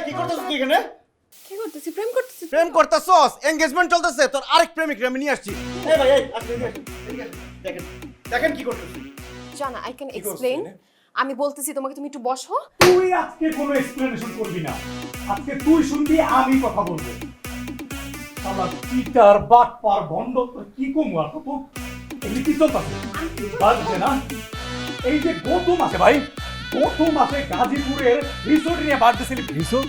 কি করতেছিস তুই এখানে? কি করতেছি? প্রেম করতেছি। প্রেম করতেছস? এনগেজমেন্ট চলতেছে, তোর আরেক প্রেমিককে আমি নিয়ে আসছি। এই ভাই, এই আপনি এদিকে আসুন, এদিকে আসুন। দেখেন, দেখেন কি করতেছিস। জানা, আই ক্যান কি করছিস এক্সপ্লেইন। এনে? আমি বলতেছি তোমাকে, তুমি একটু বসো। তুই আজকে কোনো এক্সপ্লেনেশন করবি না, আজকে তুই শুনবি, আমি কথা বলবো। শালা চিটার বাটপার ভণ্ড, তোর কি কমু আর তো এগুলি কি চলতেছে বাজছে না? এই যে গত মাসে ভাই, গত মাসে গাজীপুরের রিসোর্ট নিয়ে বার্থডে সেলিব্রেশন,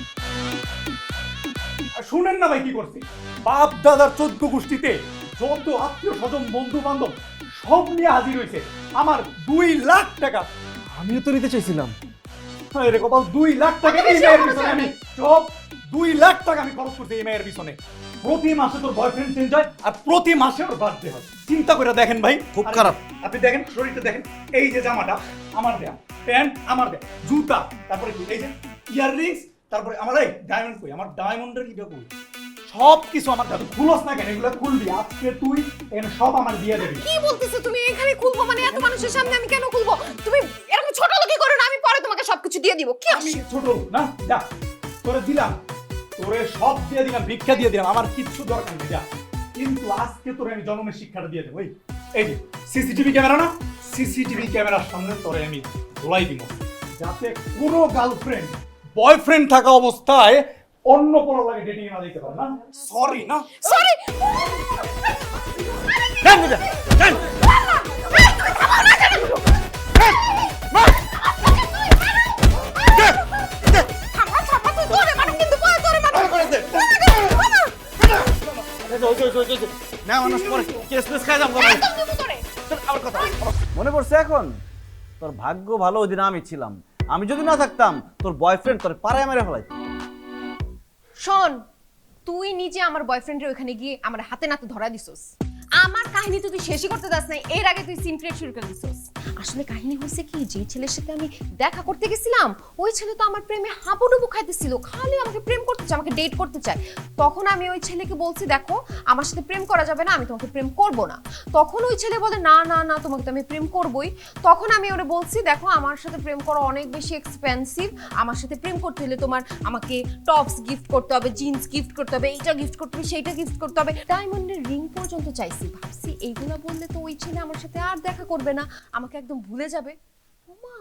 শুনেন না ভাই কি করছে, বাপ দাদার 14 গোষ্ঠীতে যত আত্মীয় স্বজন বন্ধু বান্ধব সব নিয়ে হাজির হয়েছে। আমার 2 লাখ টাকা, আমিও তো নিতে চাইছিলাম। আরে কপাল, 2 লাখ টাকা এই মেয়ের পিছনে আমি সব 2 লাখ টাকা আমি খরচ করছি এই মেয়ের পিছনে। প্রতি মাসে তোর বয়ফ্রেন্ড চেঞ্জ হয় আর প্রতি মাসে ওর বার্থডে হয়। চিন্তা করে দেখেন ভাই, খুব খারাপ। আপনি দেখেন শরীরটা দেখেন, এই যে জামাটা আমার দেয়া, প্যান্ট আমার দেয়া, জুতা, তারপরে কি এই যে ইয়াররিংস, তারপরে আমার এই ডায়মন্ড কই, আমার ডায়মন্ডের কি কই, সব কিছু আমার দাদু খুলস না কেন, এগুলো খুলবি আজকে তুই, এখানে সব আমার দিয়ে দেবি। কি বলতেছো তুমি? এখানে খুলবো মানে এত মানুষের সামনে আমি কেন খুলবো? তুমি এরকম ছোট লোকই করো না, আমি পরে তোমাকে সবকিছু দিয়ে দিব। কি আমি ছোট লোক না, যা তোরে দিলাম, তোরে সব দিয়ে দিলাম, ভিক্ষা দিয়ে দিলাম, আমার কিচ্ছু দরকার নেই, যা। কিন্তু আজকে তোরে আমি জন্মের শিক্ষাটা দিয়ে দেবো। এই যে সিসিটিভি ক্যামেরা না, সিসিটিভি ক্যামেরার সামনে তোরে আমি ধোলাই দিব, যাতে কোনো গার্লফ্রেন্ড বয়ফ্রেন্ড থাকা অবস্থায় অন্য কোনো লাগে ডেটিং না দিতে পারে না। সরি না, সরি। দেন দিদা, দেন। না মানুষ পরে কেস পেস খাই যাবো ভাই। আবার কথা। মনে পড়ছে এখন? তোর ভাগ্য ভালো, ওই দিন আমি ছিলাম। আমি যদি না থাকতাম, তোর বয়ফ্রেন্ড তোর পাড়ায় মেরে ফেলাইতো। শোন, তুই নিজে আমার বয়ফ্রেন্ডের ওখানে গিয়ে আমার হাতে নাতে ধরা দিছস। আমার কাহিনী তো তুই শেষই করতে দাস নাই, এর আগে তুই সিন ক্রিয়েট শুরু করে দিছস। আসলে কাহিনী হয়েছে কি, যে ছেলের সাথে আমি দেখা করতে গেছিলাম, ওই ছেলে তো আমার প্রেমে হাবুডুবু খাইতেছিল, খালি আমাকে প্রেম করতে চায়, আমাকে ডেট করতে চায়। তখন আমি ওই ছেলেকে বলছি, দেখো আমার সাথে প্রেম করা যাবে না, আমি তোমাকে প্রেম করব না। তখন ওই ছেলে বলে, না না না, তোমাকে তো আমি প্রেম করবই। তখন আমি ওরে বলছি, দেখো আমার সাথে প্রেম করা অনেক বেশি এক্সপেন্সিভ, আমার সাথে প্রেম করতে হলে তোমার আমাকে টপস গিফট করতে হবে, জিন্স গিফট করতে হবে, এইটা গিফট করতে হবে, সেইটা গিফট করতে হবে, ডায়মন্ডের রিং পর্যন্ত চাইছি। ভাবছি এইগুলা বললে তো ওই ছেলে আমার সাথে আর দেখা করবে না, আমাকে একদম ভুলে যাবে। ওমা,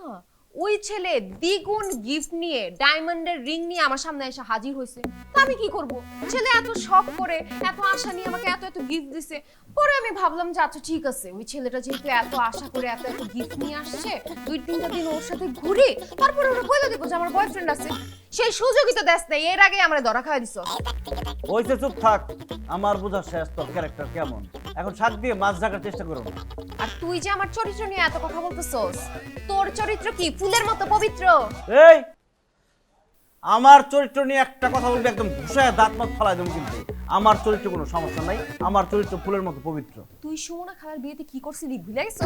ওই ছেলে দ্বিগুণ গিফট নিয়ে, ডায়মন্ডের রিং নিয়ে আমার সামনে এসে হাজির হয়েছে। তা আমি কি করব? ছেলে এত শখ করে, এত আশা নিয়ে আমাকে এত এত গিফট দিছে। পরে আমি ভাবলাম যে আচ্ছা ঠিক আছে, ওই ছেলেটা যেহেতু এত আশা করে এত এত গিফট নিয়ে আসছে, 2-3টা দিন ওর সাথে ঘুরি, তারপরে ওরা বলে দেবো যে আমার বয়ফ্রেন্ড আছে। সেই সুযোগই তো দেশ নেই, এর আগে আমরা ধরা খাওয়া দিছ। ওইসে চুপ থাক, আমার বোঝা শেষ তোর ক্যারেক্টার কেমন। এখন শাক দিয়ে মাছ ঢাকার চেষ্টা করো না। আর তুই যে আমার চরিত্র নিয়ে এত কথা বলতেছস, তোর চরিত্র কি ফুলের মতো পবিত্র? এই, আমার চরিত্র নিয়ে একটা কথা বলবি, একদম ঘুষায় দাঁত মাত ফালাই দেবো কিন্তু। আমার চরিত্র কোনো সমস্যা নাই, আমার চরিত্র ফুলের মতো পবিত্র। তুই সুমনা খালার বিয়েতে কি করছিলি ভুলে গেছস?